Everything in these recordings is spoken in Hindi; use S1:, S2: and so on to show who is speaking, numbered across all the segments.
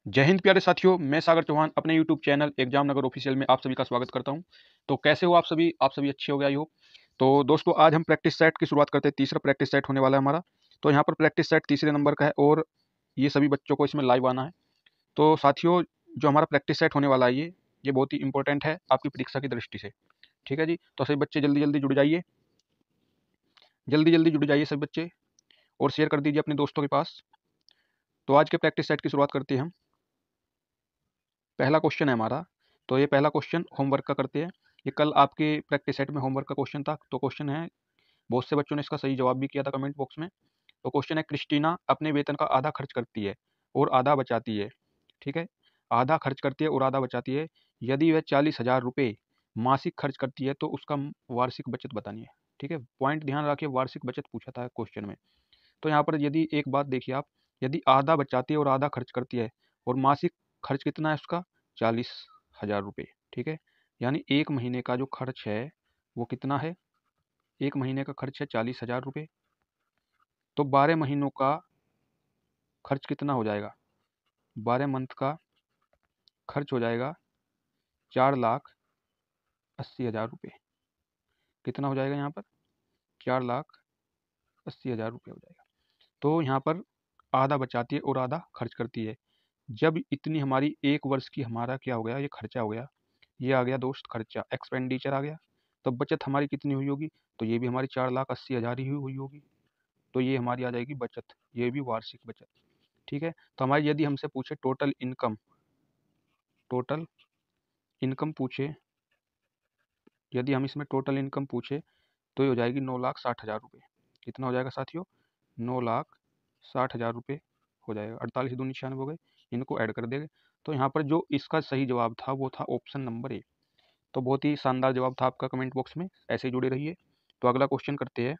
S1: जय हिंद प्यारे साथियों, मैं सागर चौहान अपने यूट्यूब चैनल एग्जाम नगर ऑफिशियल में आप सभी का स्वागत करता हूं। तो कैसे हो आप सभी अच्छे हो गए आई होप। तो दोस्तों आज हम प्रैक्टिस सेट की शुरुआत करते हैं। तीसरा प्रैक्टिस सेट होने वाला है हमारा। तो यहाँ पर प्रैक्टिस सेट तीसरे नंबर का है और ये सभी बच्चों को इसमें लाइव आना है। तो साथियों जो हमारा प्रैक्टिस सेट होने वाला है ये बहुत ही इंपॉर्टेंट है आपकी परीक्षा की दृष्टि से। ठीक है जी, तो सभी बच्चे जल्दी जल्दी जुड़ जाइए, जल्दी जल्दी जुड़ जाइए सभी बच्चे और शेयर कर दीजिए अपने दोस्तों के पास। तो आज के प्रैक्टिस सेट की शुरुआत करते हैं हम। पहला क्वेश्चन है हमारा। तो ये पहला क्वेश्चन होमवर्क का करते हैं। ये कल आपके प्रैक्टिस सेट में होमवर्क का क्वेश्चन था। तो क्वेश्चन है, बहुत से बच्चों ने इसका सही जवाब भी किया था कमेंट बॉक्स में। तो क्वेश्चन है, क्रिस्टीना अपने वेतन का आधा खर्च करती है और आधा बचाती है। ठीक है, आधा खर्च करती है और आधा बचाती है। यदि वह 40,000 रुपये मासिक खर्च करती है तो उसका वार्षिक बचत बतानी है। ठीक है, पॉइंट ध्यान रखिए, वार्षिक बचत पूछा था क्वेश्चन में। तो यहाँ पर यदि एक बात देखिए आप, यदि आधा बचाती है और आधा खर्च करती है और मासिक खर्च कितना है उसका 40,000 रुपये। ठीक है, यानी एक महीने का जो खर्च है वो कितना है, एक महीने का खर्च है 40,000 रुपये। तो 12 महीनों का खर्च कितना हो जाएगा, 12 मंथ का खर्च हो जाएगा 4,80,000 रुपये। कितना हो जाएगा यहाँ पर, 4,80,000 रुपये हो जाएगा। तो यहाँ पर आधा बचाती है और आधा खर्च करती है। जब इतनी हमारी एक वर्ष की हमारा क्या हो गया, ये खर्चा हो गया, ये आ गया दोस्त खर्चा, एक्सपेंडिचर आ गया। तो बचत हमारी कितनी हुई होगी, तो ये भी हमारी 4,80,000 ही हुई होगी। तो ये हमारी आ जाएगी बचत, ये भी वार्षिक बचत। ठीक है, तो हमारी यदि हमसे पूछे टोटल इनकम पूछे, यदि हम इसमें टोटल इनकम पूछे तो ये हो जाएगी 9,60,000 रुपये। कितना हो जाएगा साथियों, 9,60,000 रुपये हो जाएगा। 48 दूनी 96 हो गए, इनको ऐड कर देंगे। तो यहाँ पर जो इसका सही जवाब था वो था ऑप्शन नंबर ए। तो बहुत ही शानदार जवाब था आपका कमेंट बॉक्स में, ऐसे ही जुड़े रहिए। तो अगला क्वेश्चन करते हैं।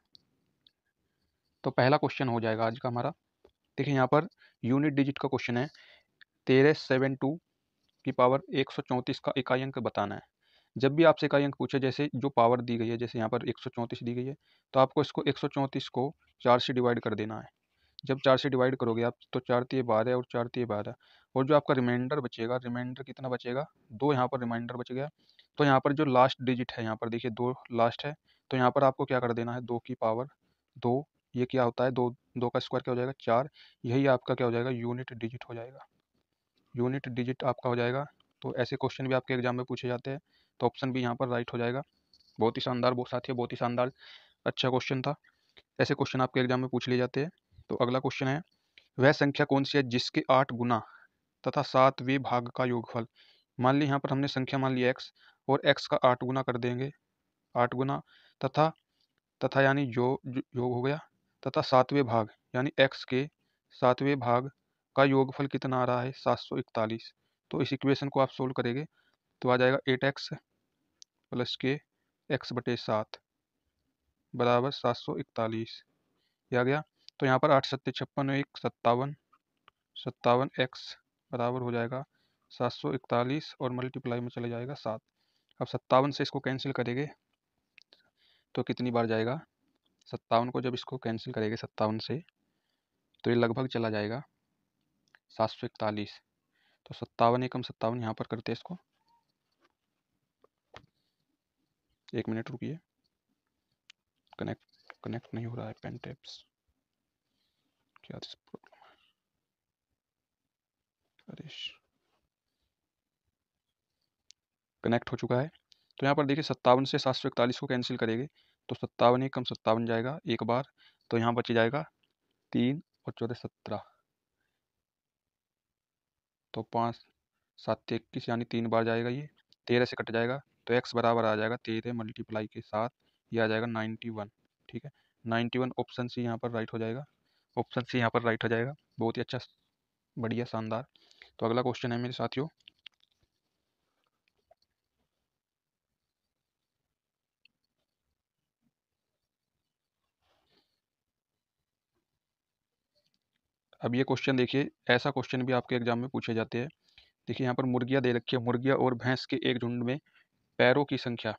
S1: तो पहला क्वेश्चन हो जाएगा आज का हमारा। देखिए यहाँ पर यूनिट डिजिट का क्वेश्चन है। 1372 की पावर 134 का इकाई अंक बताना है। जब भी आपसे इकाई अंक पूछे, जैसे जो पावर दी गई है, जैसे यहाँ पर 134 दी गई है, तो आपको इसको 134 को 4 से डिवाइड कर देना है। जब 4 से डिवाइड करोगे आप तो 4 तिये 12 और 4 तिये 12, और जो आपका रिमाइंडर बचेगा, रिमाइंडर कितना बचेगा, 2 यहाँ पर रिमाइंडर बच गया। तो यहाँ पर जो लास्ट डिजिट है, यहाँ पर देखिए 2 लास्ट है। तो यहाँ पर आपको क्या कर देना है, 2 की पावर 2, ये क्या होता है, 2 2 का स्क्वायर क्या हो जाएगा 4। यही आपका क्या हो जाएगा, यूनिट डिजिट हो जाएगा, यूनिट डिजिट आपका हो जाएगा। तो ऐसे क्वेश्चन भी आपके एग्जाम में पूछे जाते हैं। तो ऑप्शन भी यहाँ पर राइट हो जाएगा। बहुत ही शानदार वो साथी, बहुत ही शानदार अच्छा क्वेश्चन था। ऐसे क्वेश्चन आपके एग्जाम में पूछ लिए जाते हैं। तो अगला क्वेश्चन है, वह संख्या कौन सी है जिसके 8 गुना तथा 7वें भाग का योगफल। मान ली यहाँ पर हमने संख्या मान ली x, और x का 8 गुना कर देंगे, 8 गुना तथा तथा यानी जो योग हो गया, तथा 7वें भाग यानी x के 7वें भाग का योगफल कितना आ रहा है, 741। तो इस इक्वेशन को आप सोल्व करेंगे तो आ जाएगा 8x प्लस के x/7 बराबर 741। ये आ गया। तो यहाँ पर 8 सत्ते 56 1 57, 57x बराबर हो जाएगा 741 और मल्टीप्लाई में चले जाएगा 7। अब 57 से इसको कैंसिल करेंगे तो कितनी बार जाएगा, 57 को जब इसको कैंसिल करेंगे 57 से तो ये लगभग चला जाएगा 741। तो 57 एकम 57 यहाँ पर करते हैं इसको, 1 मिनट रुकिए, कनेक्ट कनेक्ट नहीं हो रहा है पेन टैप्स, क्या प्रॉब्लम है। अरे कनेक्ट हो चुका है। तो यहाँ पर देखिए 57 से 741 को कैंसिल करेंगे तो 57 एकम 57 जाएगा एक बार। तो यहाँ बच जाएगा 3 और 14 17, तो 5 7 21 यानी 3 बार जाएगा ये, 13 से कट जाएगा। तो x बराबर आ जाएगा 13 मल्टीप्लाई के साथ, ये आ जाएगा 91। ठीक है, 91 ऑप्शन सी यहाँ पर राइट हो जाएगा, ऑप्शन सी यहाँ पर राइट हो जाएगा। बहुत ही अच्छा, बढ़िया, शानदार। तो अगला क्वेश्चन है मेरे साथियों। अब ये क्वेश्चन देखिए, ऐसा क्वेश्चन भी आपके एग्जाम में पूछे जाते हैं। देखिए यहाँ पर मुर्गियाँ दे रखी है, मुर्गियाँ और भैंस के एक झुंड में पैरों की संख्या,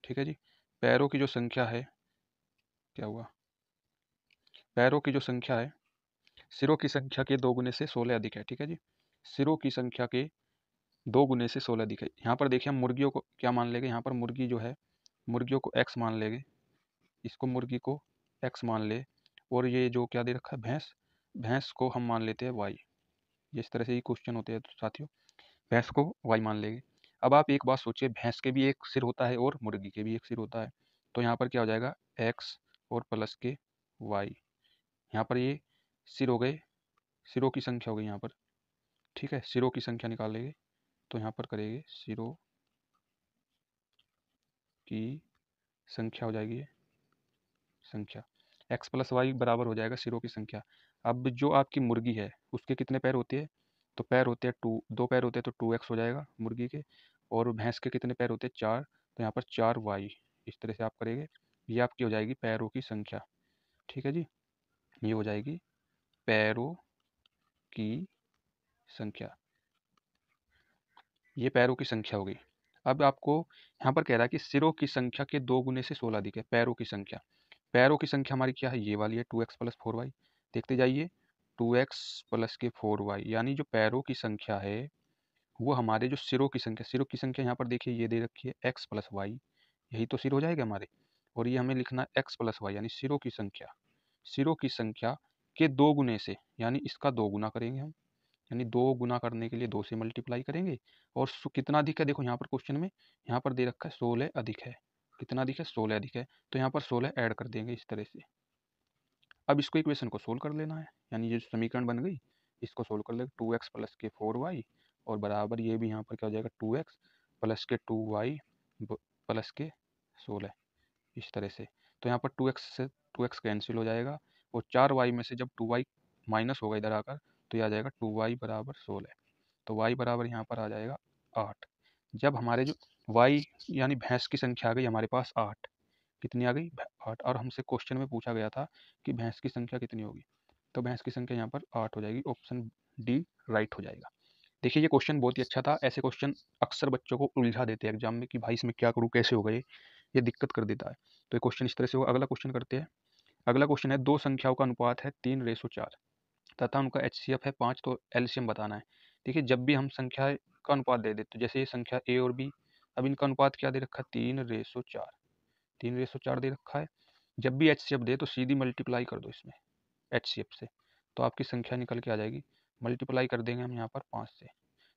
S1: ठीक है जी, पैरों की जो संख्या है, क्या हुआ, पैरों की जो संख्या है सिरों की संख्या के 2 गुने से 16 अधिक है। ठीक है जी, सिरों की संख्या के 2 गुने से 16 अधिक है। यहाँ पर देखिए हम मुर्गियों को क्या मान लेंगे, यहाँ पर मुर्गी जो है मुर्गियों को x मान लेंगे, इसको मुर्गी को x मान ले, और ये जो क्या दे रखा है भैंस, भैंस को हम मान लेते हैं y। जिस तरह से ये क्वेश्चन होते हैं तो साथियों भैंस को y मान लेंगे। अब आप एक बात सोचिए, भैंस के भी एक सिर होता है और मुर्गी के भी एक सिर होता है, तो यहाँ पर क्या हो जाएगा x और प्लस के y। यहाँ पर ये सिर हो गए, सिरों की संख्या हो गई यहाँ पर, ठीक है। सिरों की संख्या निकालेंगे तो यहाँ पर करेंगे सिरों की संख्या हो जाएगी ये संख्या, x प्लस वाई बराबर हो जाएगा सिरों की संख्या। अब जो आपकी मुर्गी है उसके कितने पैर होते हैं, तो पैर होते हैं 2 पैर होते हैं तो 2x हो जाएगा मुर्गी के, और भैंस के कितने पैर होते हैं 4, तो यहाँ पर 4y। इस तरह से आप करेंगे, ये आपकी हो जाएगी पैरों की संख्या, ठीक है जी। ये हो जाएगी पैरों की संख्या, ये पैरों की संख्या हो गई। अब आपको यहाँ पर कह रहा है कि सिरों की संख्या के 2 गुने से 16 अधिक है। पैरों की संख्या, पैरों की संख्या हमारी क्या है, ये वाली है 2x प्लस 4y। देखते जाइए 2x प्लस के 4y, यानी जो पैरों की संख्या है वो हमारे जो सिरों की संख्या, सिरों की संख्या यहाँ पर देखिए ये दे रखी है x प्लस वाई, यही तो सिर हो जाएगा हमारे, और ये हमें लिखना है x प्लस वाई, यानी सिरों की संख्या, सिरों की संख्या के 2 गुने से, यानी इसका 2 गुना करेंगे हम, यानी 2 गुना करने के लिए 2 से मल्टीप्लाई करेंगे। और कितना अधिक है, देखो यहाँ पर क्वेश्चन में यहाँ पर दे रखा है 16 अधिक है, कितना अधिक है 16 अधिक है, तो यहाँ पर 16 ऐड कर देंगे इस तरह से। अब इसको इक्वेशन को सोल्व कर लेना है, यानी ये समीकरण बन गई, इसको सोल्व कर लेंगे 2x प्लस के 4y, और बराबर ये भी यहाँ पर क्या हो जाएगा 2x प्लस के 2y प्लस के 16, इस तरह से। तो यहाँ पर 2x से 2x कैंसिल हो जाएगा, और 4y में से जब 2y माइनस होगा इधर आकर, तो ये आ जाएगा 2y बराबर 16, तो y बराबर यहाँ पर आ जाएगा 8। जब हमारे जो y यानी भैंस की संख्या आ गई हमारे पास 8, कितनी आ गई 8, और हमसे क्वेश्चन में पूछा गया था कि भैंस की संख्या कितनी होगी, तो भैंस की संख्या यहाँ पर 8 हो जाएगी, ऑप्शन डी राइट हो जाएगा। देखिए ये क्वेश्चन बहुत ही अच्छा था, ऐसे क्वेश्चन अक्सर बच्चों को उलझा देते हैं एग्जाम में कि भाई इसमें क्या करूँ कैसे हो गए, ये दिक्कत कर देता है। तो ये क्वेश्चन इस तरह से होगा। अगला क्वेश्चन करते हैं। अगला क्वेश्चन है, दो संख्याओं का अनुपात है 3:4 तथा उनका HCF है 5, तो एलसीएम बताना है। देखिए जब भी हम संख्या का अनुपात दे देते, तो जैसे ये संख्या ए और बी, अब इनका अनुपात क्या दे रखा है 3:4, 3:4 दे रखा है। जब भी HCF दे तो सीधी मल्टीप्लाई कर दो इसमें HCF से, तो आपकी संख्या निकल के आ जाएगी। मल्टीप्लाई कर देंगे हम यहाँ पर 5 से,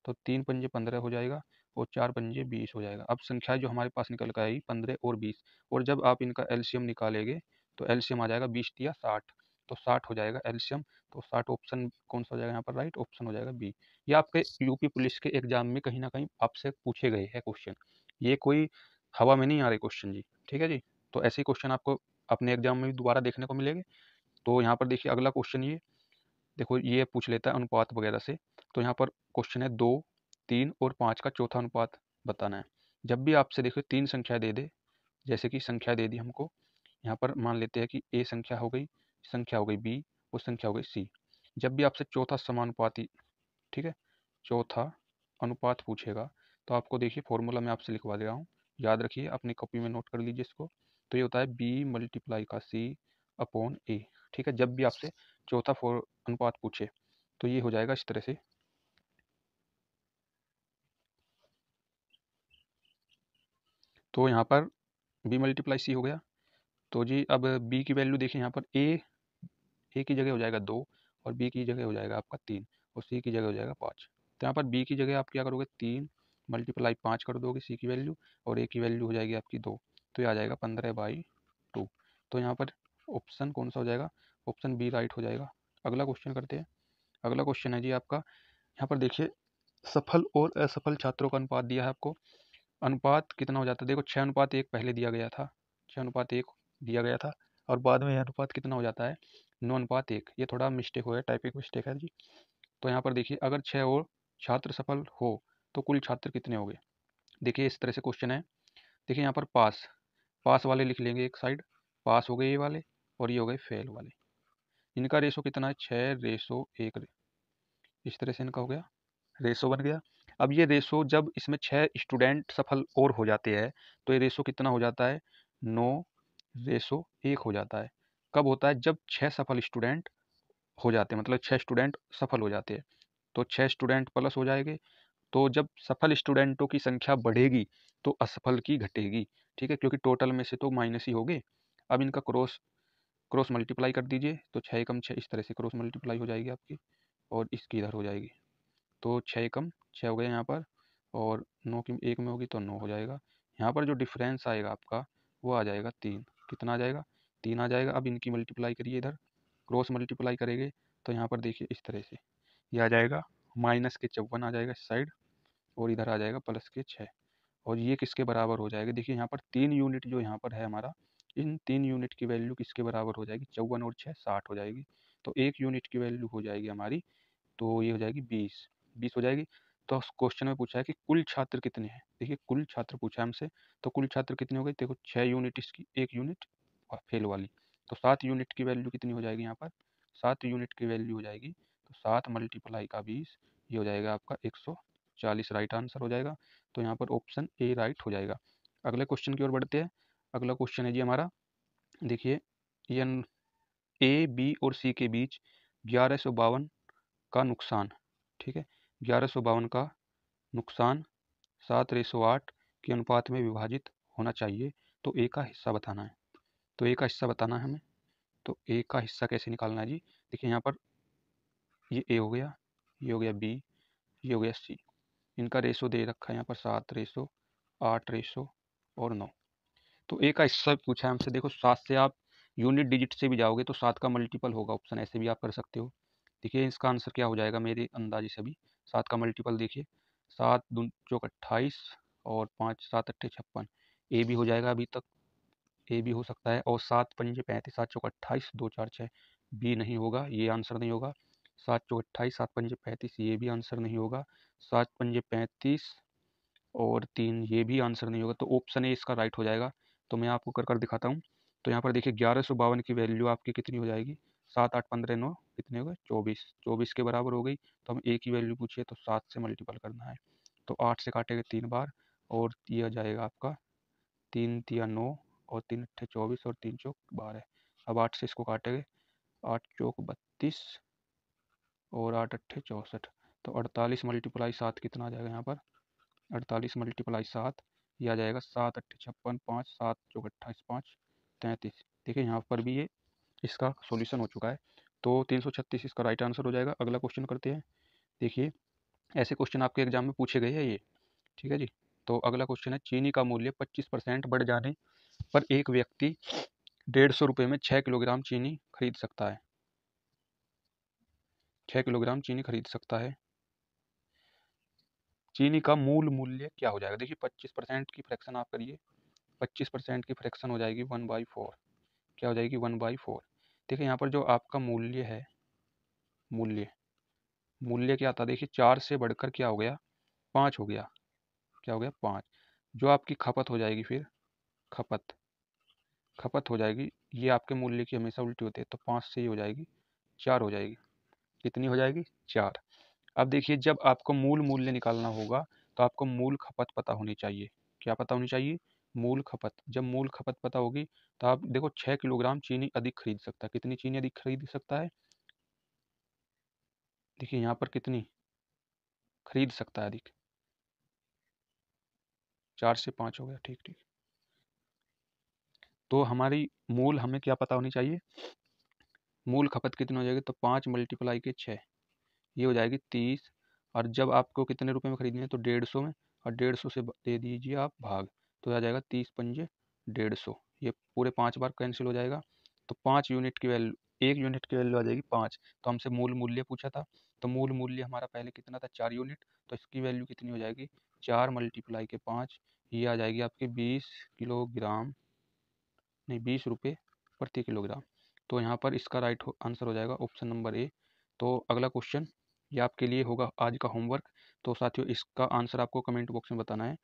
S1: तो 3 पंजे 15 हो जाएगा, और 4 पंजे 20 हो जाएगा। अब संख्या जो हमारे पास निकल कर आएगी 15 और 20, और जब आप इनका एलसीएम निकालेंगे तो एलसीएम आ जाएगा 20 या 60, तो 60 हो जाएगा एलसीएम। तो 60 ऑप्शन कौन सा हो जाएगा यहाँ पर, राइट ऑप्शन हो जाएगा बी। ये आपके यूपी पुलिस के एग्जाम में कहीं ना कहीं आपसे पूछे गए हैं क्वेश्चन, ये कोई हवा में नहीं आ रहे क्वेश्चन जी, ठीक है जी। तो ऐसे ही क्वेश्चन आपको अपने एग्जाम में भी दोबारा देखने को मिलेंगे। तो यहाँ पर देखिए अगला क्वेश्चन, ये देखो ये पूछ लेता है अनुपात वगैरह से। तो यहाँ पर क्वेश्चन है 2, 3 और 5 का चौथा अनुपात बताना है। जब भी आपसे देखो 3 संख्या दे दे, जैसे कि संख्या दे दी हमको, यहाँ पर मान लेते हैं कि ए संख्या हो गई, संख्या हो गई बी, और संख्या हो गई सी। जब भी आपसे चौथा समानुपाती, ठीक है, चौथा अनुपात पूछेगा, तो आपको देखिए फॉर्मूला मैं आपसे लिखवा दे रहा हूँ, याद रखिए अपनी कॉपी में नोट कर लीजिए इसको। तो ये होता है बी मल्टीप्लाई का सी अपॉन ए, ठीक है। जब भी आपसे चौथा अनुपात पूछे तो ये हो जाएगा इस तरह से। तो यहाँ पर बी मल्टीप्लाई सी हो गया। तो जी अब बी की वैल्यू देखिए, यहाँ पर ए की जगह हो जाएगा 2, और बी की जगह हो जाएगा आपका 3, और सी की जगह हो जाएगा 5। तो यहाँ पर बी की जगह आप क्या करोगे 3 मल्टीप्लाई 5 कर दोगे सी की वैल्यू, और ए की वैल्यू हो जाएगी आपकी 2, तो ये आ जाएगा 15/2। तो यहाँ पर ऑप्शन कौन सा हो जाएगा, ऑप्शन बी राइट हो जाएगा। अगला क्वेश्चन करते हैं। अगला क्वेश्चन है जी आपका, यहाँ पर देखिए सफल और असफल छात्रों का अनुपात दिया है आपको। अनुपात कितना हो जाता है, देखो 6:1 पहले दिया गया था, 6:1 दिया गया था, और बाद में यह अनुपात कितना हो जाता है 9:1। ये थोड़ा मिस्टेक हो गया, टाइपिंग मिस्टेक है जी। तो यहाँ पर देखिए अगर 6 और छात्र सफल हो तो कुल छात्र कितने हो गए। देखिए इस तरह से क्वेश्चन है। देखिए यहाँ पर पास, पास वाले लिख लेंगे एक साइड, पास हो गए ये वाले, और ये हो गए फेल वाले। इनका रेशो कितना है 6:1, इस तरह से इनका हो गया, रेशो बन गया। अब ये रेशो जब इसमें 6 स्टूडेंट सफल और हो जाते हैं, तो ये रेशो कितना हो जाता है 9:1 हो जाता है। कब होता है, जब 6 सफल स्टूडेंट हो जाते हैं, मतलब 6 स्टूडेंट सफल हो जाते हैं, तो 6 स्टूडेंट प्लस हो जाएंगे। तो जब सफल स्टूडेंटों की संख्या बढ़ेगी तो असफल की घटेगी, ठीक है, क्योंकि टोटल में से तो माइनस ही होगे। अब इनका क्रॉस क्रॉस मल्टीप्लाई कर दीजिए, तो 6 एकम 6 इस तरह से क्रॉस मल्टीप्लाई हो जाएगी आपकी, और इसकी इधर हो जाएगी। तो 6 एकम 6 हो गए यहाँ पर, और 9 की 1 में होगी तो 9 हो जाएगा। यहाँ पर जो डिफरेंस आएगा आपका वो आ जाएगा 3। कितना आ जाएगा? 3 आ जाएगा। अब इनकी मल्टीप्लाई करिए, इधर क्रॉस मल्टीप्लाई करेंगे तो यहाँ पर देखिए इस तरह से ये आ जाएगा, -54 आ जाएगा इस साइड, और इधर आ जाएगा +6। और ये किसके बराबर हो जाएगा? देखिए यहाँ पर 3 यूनिट जो यहाँ पर है हमारा, इन 3 यूनिट की वैल्यू किसके बराबर हो जाएगी? 54 और 6 60 हो जाएगी। तो 1 यूनिट की वैल्यू हो जाएगी हमारी, तो ये हो जाएगी 20। 20 हो जाएगी। तो क्वेश्चन में पूछा है कि कुल छात्र कितने हैं। देखिए कुल छात्र पूछा है हमसे, तो कुल छात्र कितने हो गए? देखो 6 यूनिट इसकी, 1 यूनिट और फेल वाली, तो 7 यूनिट की वैल्यू कितनी हो जाएगी यहाँ पर? 7 यूनिट की वैल्यू हो जाएगी, तो 7 मल्टीप्लाई का 20, ये हो जाएगा आपका 140, राइट आंसर हो जाएगा। तो यहाँ पर ऑप्शन ए राइट हो जाएगा। अगले क्वेश्चन की ओर बढ़ते हैं। अगला क्वेश्चन है जी हमारा, देखिए ये ए बी और सी के बीच 1152 का नुकसान, ठीक है, 1152 का नुकसान 7:8 के अनुपात में विभाजित होना चाहिए। तो ए का हिस्सा बताना है। तो ए का हिस्सा बताना है हमें। तो ए का हिस्सा कैसे निकालना है जी? देखिए यहाँ पर ये ए हो गया, ये हो गया बी, ये हो गया सी। इनका रेशो दे रखा है यहाँ पर 7:8 और 9। तो ए का हिस्सा पूछा है हमसे। देखो 7 से आप यूनिट डिजिट से भी जाओगे तो 7 का मल्टीपल होगा ऑप्शन, ऐसे भी आप कर सकते हो। देखिए इसका आंसर क्या हो जाएगा मेरे अंदाजे से भी, 7 का मल्टीपल देखिए, 7 दूनी चौक 28 और 5 7 अट्ठे 56। ए भी हो जाएगा अभी तक, ए भी हो सकता है। और 7 पंजे 35, 7 चौक 28, 2 4 6, बी नहीं होगा, ये आंसर नहीं होगा। 7 चौक 28, 7 पंजे 35, ये भी आंसर नहीं होगा। 7 पंजे 35 और 3, ये भी आंसर नहीं होगा। तो ऑप्शन ए इसका राइट हो जाएगा। तो मैं आपको कर कर दिखाता हूँ। तो यहाँ पर देखिए 1152 की वैल्यू आपकी कितनी हो जाएगी? 7 8 15 9 कितने हो गए? 24। 24 के बराबर हो गई। तो हम ए की वैल्यू पूछिए तो 7 से मल्टीपल करना है। तो 8 से काटेंगे 3 बार, और ये आ जाएगा आपका 3 तिया 9 और 3 अट्ठे 24 और 3 चौक 12। अब 8 से इसको काटेंगे, 8 चौक 32 और 8 अट्ठे 64। तो 48 मल्टीप्लाई 7 कितना आ जाएगा यहाँ पर? 48 मल्टीप्लाई 7, ये आ जाएगा 7 अट्ठे 56, 5 7 चौक 28, 5 33। देखिए यहाँ पर भी ये इसका सॉल्यूशन हो चुका है। तो 336 इसका राइट आंसर हो जाएगा। अगला क्वेश्चन करते हैं। देखिए ऐसे क्वेश्चन आपके एग्जाम में पूछे गए हैं ये, ठीक है जी। तो अगला क्वेश्चन है, चीनी का मूल्य 25% बढ़ जाने पर एक व्यक्ति 150 रुपये में 6 किलोग्राम चीनी खरीद सकता है। 6 किलोग्राम चीनी खरीद सकता है। चीनी का मूल मूल्य क्या हो जाएगा? देखिए 25% की फ्रैक्शन आप करिए, 25% की फ्रैक्शन हो जाएगी 1/4। क्या हो जाएगी? 1/4। देखिए यहाँ पर जो आपका मूल्य है, मूल्य मूल्य क्या था? देखिए 4 से बढ़कर क्या हो गया? 5 हो गया। क्या हो गया? 5। जो आपकी खपत हो जाएगी फिर, खपत खपत हो जाएगी, ये आपके मूल्य की हमेशा उल्टी होती है। तो 5 से ये हो जाएगी 4 हो जाएगी। कितनी हो जाएगी? 4। अब देखिए जब आपको मूल मूल्य निकालना होगा तो आपको मूल खपत पता होनी चाहिए। क्या पता होनी चाहिए? मूल खपत। जब मूल खपत पता होगी तो आप देखो 6 किलोग्राम चीनी अधिक खरीद सकता है। कितनी चीनी अधिक खरीद सकता है? देखिए यहाँ पर कितनी खरीद सकता है अधिक? 4 से 5 हो गया। ठीक ठीक। तो हमारी मूल हमें क्या पता होनी चाहिए? मूल खपत कितनी हो जाएगी? तो 5 मल्टीप्लाई के 6, ये हो जाएगी 30। और जब आपको कितने रुपए में खरीदनी है? तो 150 में, और 150 से दे दीजिए आप भाग, तो आ जाएगा 30 पंजे 150। ये पूरे 5 बार कैंसिल हो जाएगा। तो 5 यूनिट की वैल्यू, 1 यूनिट की वैल्यू आ जाएगी 5। तो हमसे मूल मूल्य पूछा था, तो मूल मूल्य हमारा पहले कितना था? 4 यूनिट। तो इसकी वैल्यू कितनी हो जाएगी? 4 मल्टीप्लाई के 5, ये आ जाएगी आपकी 20 किलोग्राम, नहीं 20 रुपये प्रति किलोग्राम। तो यहाँ पर इसका राइट आंसर हो जाएगा ऑप्शन नंबर ए। तो अगला क्वेश्चन ये आपके लिए होगा आज का होमवर्क। तो साथियों इसका आंसर आपको कमेंट बॉक्स में बताना है।